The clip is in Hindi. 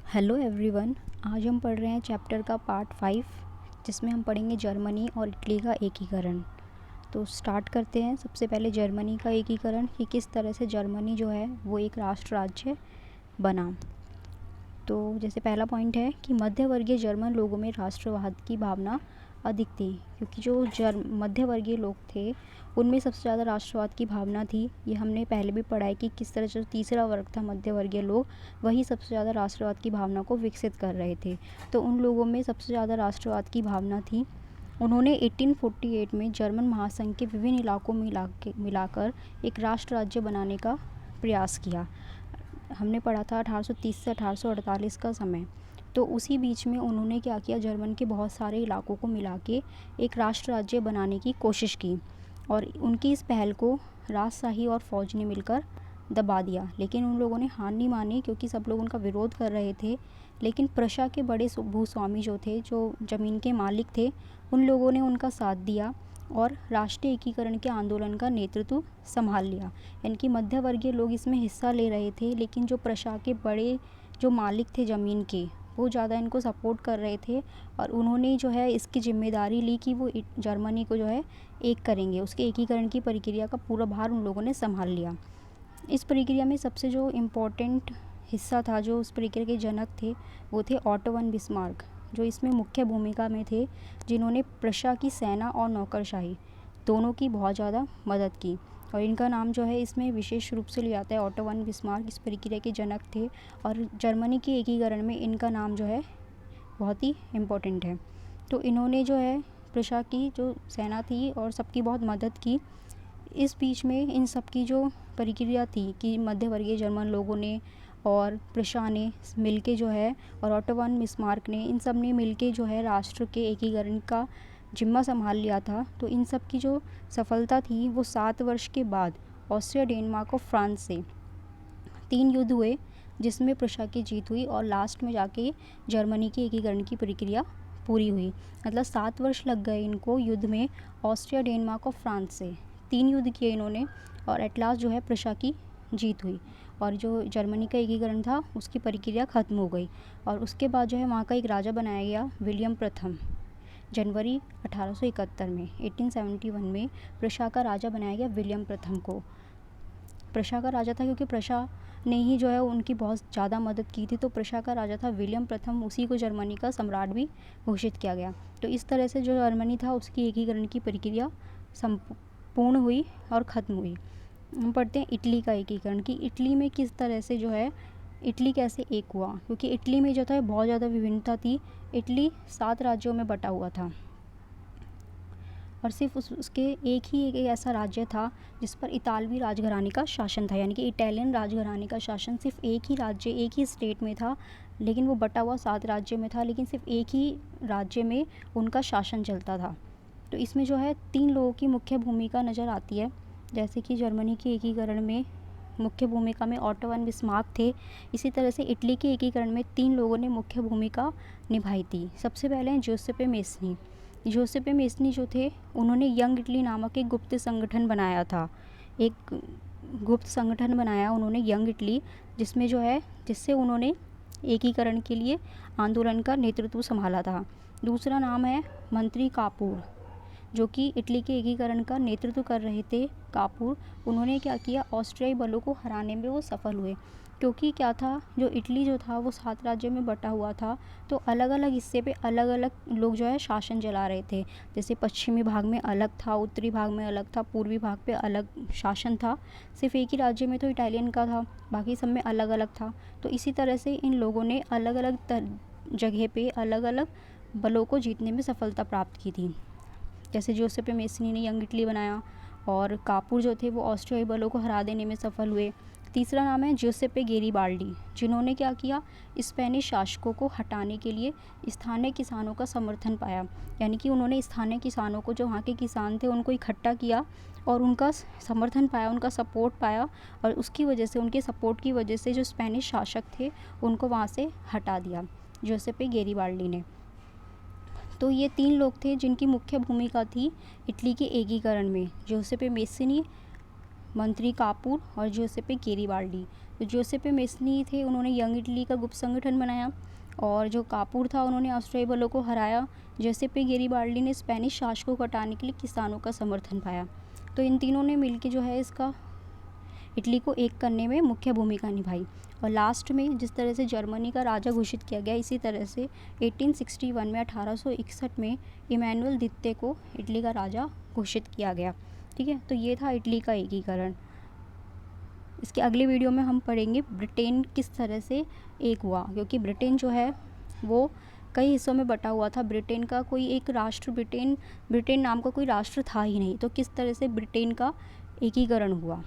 Hello everyone. आज हम पढ़ रहे हैं चैप्टर का पार्ट 5, जिसमें हम पढ़ेंगे जर्मनी और इटली का एकीकरण। तो स्टार्ट करते हैं। सबसे पहले जर्मनी का एकीकरण कि किस तरह से जर्मनी जो है वो एक राष्ट्र राज्य बना। तो जैसे पहला पॉइंट है कि मध्यवर्गीय जर्मन लोगों में राष्ट्रवाद की भावना अधिक थी, क्योंकि जो मध्यवर्गीय लोग थे उनमें सबसे ज़्यादा राष्ट्रवाद की भावना थी। ये हमने पहले भी पढ़ा है कि किस तरह से तीसरा वर्ग था मध्यवर्गीय लोग, वही सबसे ज़्यादा राष्ट्रवाद की भावना को विकसित कर रहे थे। तो उन लोगों में सबसे ज़्यादा राष्ट्रवाद की भावना थी। उन्होंने 1848 में जर्मन महासंघ के विभिन्न इलाकों में मिलाकर एक राष्ट्र राज्य बनाने का प्रयास किया। हमने पढ़ा था 1830 से 1848 का समय। तो उसी बीच में उन्होंने क्या किया, जर्मन के बहुत सारे इलाकों को मिला के एक राष्ट्र राज्य बनाने की कोशिश की, और उनकी इस पहल को राजशाही और फौज ने मिलकर दबा दिया। लेकिन उन लोगों ने हार नहीं मानी, क्योंकि सब लोग उनका विरोध कर रहे थे। लेकिन प्रशा के बड़े भूस्वामी जो थे, जो ज़मीन के मालिक थे, उन लोगों ने उनका साथ दिया और राष्ट्रीय एकीकरण के आंदोलन का नेतृत्व संभाल लिया। यानी कि मध्यवर्गीय लोग इसमें हिस्सा ले रहे थे, लेकिन जो प्रशा के बड़े जो मालिक थे ज़मीन के, वो ज़्यादा इनको सपोर्ट कर रहे थे, और उन्होंने जो है इसकी जिम्मेदारी ली कि वो जर्मनी को जो है एक करेंगे। उसके एकीकरण की प्रक्रिया का पूरा भार उन लोगों ने संभाल लिया। इस प्रक्रिया में सबसे जो इम्पोर्टेंट हिस्सा था, जो उस प्रक्रिया के जनक थे, वो थे ऑटो वन बिस्मार्क, जो इसमें मुख्य भूमिका में थे, जिन्होंने प्रशा की सेना और नौकरशाही दोनों की बहुत ज़्यादा मदद की। और इनका नाम जो है इसमें विशेष रूप से लिया जाता है। ऑटो वन बिस्मार्क इस प्रक्रिया के जनक थे, और जर्मनी के एकीकरण में इनका नाम जो है बहुत ही इम्पोर्टेंट है। तो इन्होंने जो है प्रशा की जो सेना थी और सबकी बहुत मदद की। इस बीच में इन सब की जो प्रक्रिया थी कि मध्यवर्गीय जर्मन लोगों ने और प्रशा ने मिलके जो है, और ऑटो वन बिस्मार्क ने, इन सब ने मिलके जो है राष्ट्र के एकीकरण का जिम्मा संभाल लिया था। तो इन सब की जो सफलता थी वो 7 वर्ष के बाद ऑस्ट्रिया, डेनमार्क और फ्रांस से 3 युद्ध हुए, जिसमें प्रशा की जीत हुई, और लास्ट में जाके जर्मनी के एकीकरण की प्रक्रिया पूरी हुई। मतलब 7 वर्ष लग गए इनको युद्ध में, ऑस्ट्रिया, डेनमार्क और फ्रांस से 3 युद्ध किए इन्होंने, और एट लास्ट जो है प्रशा की जीत हुई, और जो जर्मनी का एकीकरण था उसकी प्रक्रिया ख़त्म हो गई। और उसके बाद जो है वहाँ का एक राजा बनाया गया, विलियम प्रथम। जनवरी 1871 में 1871 में प्रशा का राजा बनाया गया विलियम प्रथम को। प्रशा का राजा था क्योंकि प्रशा ने ही जो है उनकी बहुत ज़्यादा मदद की थी, तो प्रशा का राजा था विलियम प्रथम। उसी को जर्मनी का सम्राट भी घोषित किया गया। तो इस तरह से जो जर्मनी था उसकी एकीकरण की प्रक्रिया संपूर्ण हुई और ख़त्म हुई। हम पढ़ते हैं इटली का एकीकरण कि इटली में किस तरह से जो है इटली कैसे एक हुआ, क्योंकि इटली में जो था बहुत ज़्यादा विभिन्नता थी। इटली 7 राज्यों में बटा हुआ था, और सिर्फ उसके एक ऐसा राज्य था जिस पर इतालवी राजघराने का शासन था। यानी कि इटालियन राजघराने का शासन सिर्फ एक ही राज्य, एक ही स्टेट में था, लेकिन वो बटा हुआ 7 राज्य में था, लेकिन सिर्फ एक ही राज्य में उनका शासन चलता था। तो इसमें जो है 3 लोगों की मुख्य भूमिका नज़र आती है। जैसे कि जर्मनी के एकीकरण में मुख्य भूमिका में ऑटो वन बिस्मार्क थे, इसी तरह से इटली के एकीकरण में 3 लोगों ने मुख्य भूमिका निभाई थी। सबसे पहले हैं जोसेपे मेस्नी। जोसेपे मेस्नी जो थे, उन्होंने यंग इटली नामक एक गुप्त संगठन बनाया था। एक गुप्त संगठन बनाया उन्होंने, यंग इटली, जिसमें जो है जिससे उन्होंने एकीकरण के लिए आंदोलन का नेतृत्व संभाला था। दूसरा नाम है मंत्री कापूर, जो कि इटली के एकीकरण का नेतृत्व कर रहे थे। कापूर, उन्होंने क्या किया, ऑस्ट्रियाई बलों को हराने में वो सफल हुए। क्योंकि क्या था, जो इटली जो था वो 7 राज्यों में बटा हुआ था, तो अलग अलग हिस्से पे अलग अलग लोग जो है शासन चला रहे थे। जैसे पश्चिमी भाग में अलग था, उत्तरी भाग में अलग था, पूर्वी भाग पे अलग शासन था। सिर्फ एक ही राज्य में तो इटालियन का था, बाकी सब में अलग अलग था। तो इसी तरह से इन लोगों ने अलग अलग जगह पे अलग अलग बलों को जीतने में सफलता प्राप्त की थी। जैसे जोसेपे मेस्नी ने यंग इटली बनाया, और कापूर जो थे वो ऑस्ट्रियाई बलों को हरा देने में सफल हुए। तीसरा नाम है जोसेपे गेरिबाल्डी, जिन्होंने क्या किया, स्पेनिश शासकों को हटाने के लिए स्थानीय किसानों का समर्थन पाया। यानी कि उन्होंने स्थानीय किसानों को, जो वहाँ के किसान थे, उनको इकट्ठा किया और उनका समर्थन पाया, उनका सपोर्ट पाया, और उसकी वजह से, उनके सपोर्ट की वजह से जो स्पेनिश शासक थे उनको वहाँ से हटा दिया जोसेपे गेरिबाल्डी ने। तो ये 3 लोग थे जिनकी मुख्य भूमिका थी इटली के एकीकरण में, जोसेपे मेस्नी, मंत्री कापूर और जोसेपे गेरिबाल्डी। तो जोसेपे मेस्नी थे, उन्होंने यंग इटली का गुप्त संगठन बनाया, और जो कापूर था उन्होंने ऑस्ट्रियाई बलों को हराया। जोसेपे गेरिबाल्डी ने स्पेनिश शासकों को हटाने के लिए किसानों का समर्थन पाया। तो इन तीनों ने मिलकर जो है इसका इटली को एक करने में मुख्य भूमिका निभाई। और लास्ट में जिस तरह से जर्मनी का राजा घोषित किया गया, इसी तरह से 1861 में 1861 में इमैनुअल द्वितीय को इटली का राजा घोषित किया गया। ठीक है, तो ये था इटली का एकीकरण। इसके अगले वीडियो में हम पढ़ेंगे ब्रिटेन किस तरह से एक हुआ, क्योंकि ब्रिटेन जो है वो कई हिस्सों में बटा हुआ था। ब्रिटेन का कोई एक राष्ट्र, ब्रिटेन नाम का कोई राष्ट्र था ही नहीं, तो किस तरह से ब्रिटेन का एकीकरण हुआ।